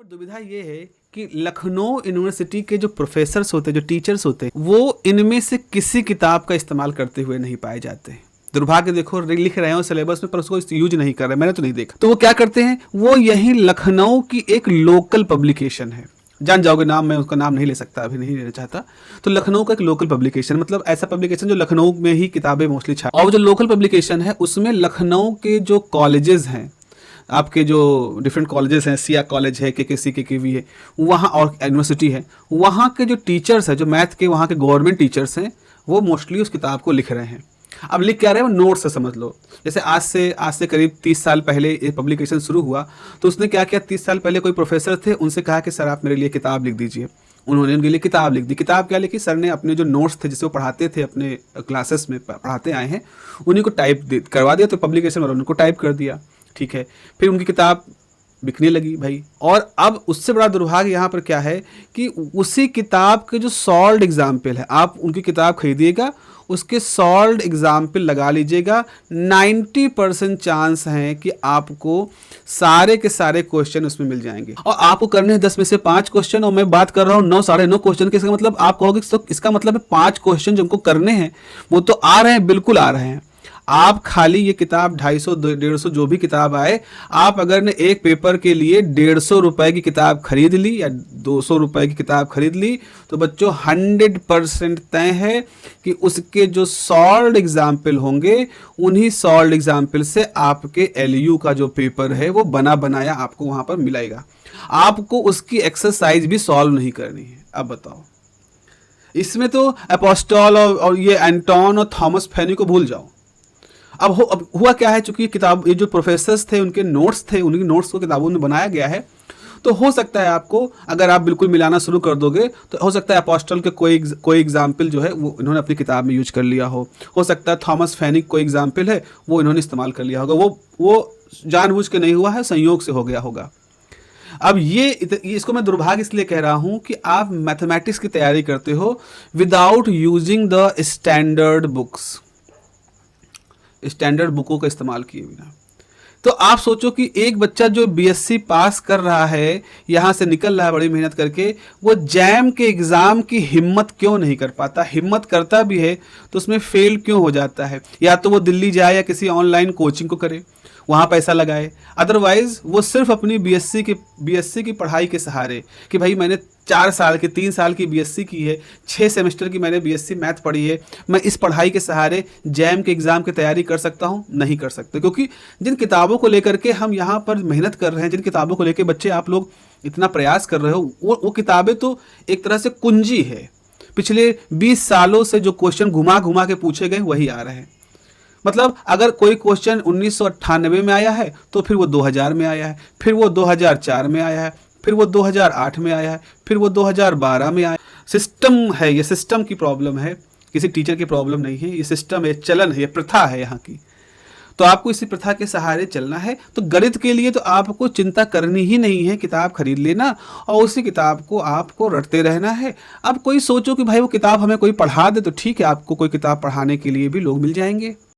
दुविधा ये है कि लखनऊ यूनिवर्सिटी के जो प्रोफेसर्स होते हैं, जो टीचर्स होते हैं, वो इनमें से किसी किताब का इस्तेमाल करते हुए नहीं पाए जाते हैं। दुर्भाग्य, देखो लिख रहे हो सिलेबस में पर उसको यूज नहीं कर रहे, मैंने तो नहीं देखा। तो वो क्या करते हैं, वो यही लखनऊ की एक लोकल पब्लिकेशन है, जान जाओगे नाम, मैं उसका नाम नहीं ले सकता, अभी नहीं लेना चाहता। तो लखनऊ का एक लोकल पब्लिकेशन, मतलब ऐसा पब्लिकेशन जो लखनऊ में ही किताबें मोस्टली छापती है। और जो लोकल पब्लिकेशन है उसमें लखनऊ के जो कॉलेजेस हैं, आपके जो डिफरेंट कॉलेजेस हैं, सिया कॉलेज है, के है, वहाँ और यूनिवर्सिटी है, वहाँ के जो टीचर्स हैं, जो मैथ के वहाँ के गवर्नमेंट टीचर्स हैं, वो मोस्टली उस किताब को लिख रहे हैं। अब लिख क्या रहे हैं, वो नोट्स से समझ लो। जैसे आज से करीब 30 साल पहले ये पब्लिकेशन शुरू हुआ, तो उसने क्या किया, 30 साल पहले कोई प्रोफेसर थे, उनसे कहा कि सर आप मेरे लिए किताब लिख दीजिए। उन्होंने उनके लिए किताब लिख दी। किताब क्या लिखी, सर ने अपने जो नोट्स थे जिसे वो पढ़ाते थे, अपने क्लासेस में पढ़ाते आए हैं, उन्हीं को टाइप करवा दिया। तो पब्लिकेशन वालों ने उनको टाइप कर दिया, ठीक है। फिर उनकी किताब बिकने लगी भाई। और अब उससे बड़ा दुर्भाग्य यहाँ पर क्या है कि उसी किताब के जो सॉल्व्ड एग्जाम्पल है, आप उनकी किताब खरीदिएगा, उसके सॉल्व्ड एग्जाम्पल लगा लीजिएगा, 90% चांस है कि आपको सारे के सारे क्वेश्चन उसमें मिल जाएंगे। और आपको करने हैं 10 में से 5 क्वेश्चन, और मैं बात कर रहा हूँ 9 साढ़े 9 क्वेश्चन के। इसका मतलब आप कहोगे तो इसका मतलब है 5 क्वेश्चन जो हमको करने हैं वो तो आ रहे हैं, बिल्कुल आ रहे हैं। आप खाली ये किताब 250 150 जो भी किताब आए, आप अगर ने एक पेपर के लिए 150 रुपए की किताब खरीद ली या 200 रुपए की किताब खरीद ली, तो बच्चों 100% तय है कि उसके जो सॉल्व्ड एग्जाम्पल होंगे, उन्हीं सॉल्व्ड एग्जाम्पल से आपके एलयू का जो पेपर है वो बना बनाया आपको वहां पर मिलेगा। आपको उसकी एक्सरसाइज भी सॉल्व नहीं करनी है। अब बताओ, इसमें तो एपोस्टल और ये एंटोन और थॉमस फेनी को भूल जाओ। अब हुआ क्या है, चूंकि किताब ये जो प्रोफेसर्स थे उनके नोट्स थे, उनकी नोट्स को किताबों में बनाया गया है, तो हो सकता है आपको, अगर आप बिल्कुल मिलाना शुरू कर दोगे, तो हो सकता है अपोस्टल के कोई एग्जाम्पल जो है वो इन्होंने अपनी किताब में यूज कर लिया हो सकता है थॉमस फेनिक कोई एग्जाम्पल है वो इन्होंने इस्तेमाल कर लिया होगा। वो जानबूझ के नहीं हुआ है, संयोग से हो गया होगा। अब ये इसको मैं दुर्भाग्य इसलिए कह रहा हूं कि आप मैथमेटिक्स की तैयारी करते हो without using the standard books, standard बुकों का इस्तेमाल किए बिना। तो आप सोचो कि एक बच्चा जो बीएससी पास कर रहा है, यहाँ से निकल रहा है बड़ी मेहनत करके, वो जैम के एग्ज़ाम की हिम्मत क्यों नहीं कर पाता? हिम्मत करता भी है तो उसमें फेल क्यों हो जाता है? या तो वो दिल्ली जाए या किसी ऑनलाइन कोचिंग को करे, वहाँ पैसा लगाए। अदरवाइज वो सिर्फ अपनी बीएससी की पढ़ाई के सहारे, कि भाई मैंने 4 साल की 3 साल की बीएससी की है, 6 सेमेस्टर की मैंने बीएससी मैथ पढ़ी है, मैं इस पढ़ाई के सहारे जैम के एग्ज़ाम की तैयारी कर सकता हूँ? नहीं कर सकते। क्योंकि जिन किताबों को लेकर के हम यहाँ पर मेहनत कर रहे हैं, जिन किताबों को लेकर बच्चे आप लोग इतना प्रयास कर रहे हो, वो किताबें तो एक तरह से कुंजी है। पिछले 20 सालों से जो क्वेश्चन घुमा घुमा के पूछे गए वही आ रहे हैं। मतलब अगर कोई क्वेश्चन 1998 में आया है तो फिर वो 2000 में आया है, फिर वो 2004 में आया है, फिर वो 2008 में आया है, फिर वो 2012 में आया। सिस्टम है, ये सिस्टम की प्रॉब्लम है, किसी टीचर की प्रॉब्लम नहीं है। ये सिस्टम है, चलन है, ये प्रथा है यहाँ की। तो आपको इसी प्रथा के सहारे चलना है। तो गणित के लिए तो आपको चिंता करनी ही नहीं है, किताब खरीद लेना और उसी किताब को आपको रटते रहना है। अब कोई सोचो कि भाई वो किताब हमें कोई पढ़ा दे, तो ठीक है, आपको कोई किताब पढ़ाने के लिए भी लोग मिल जाएंगे।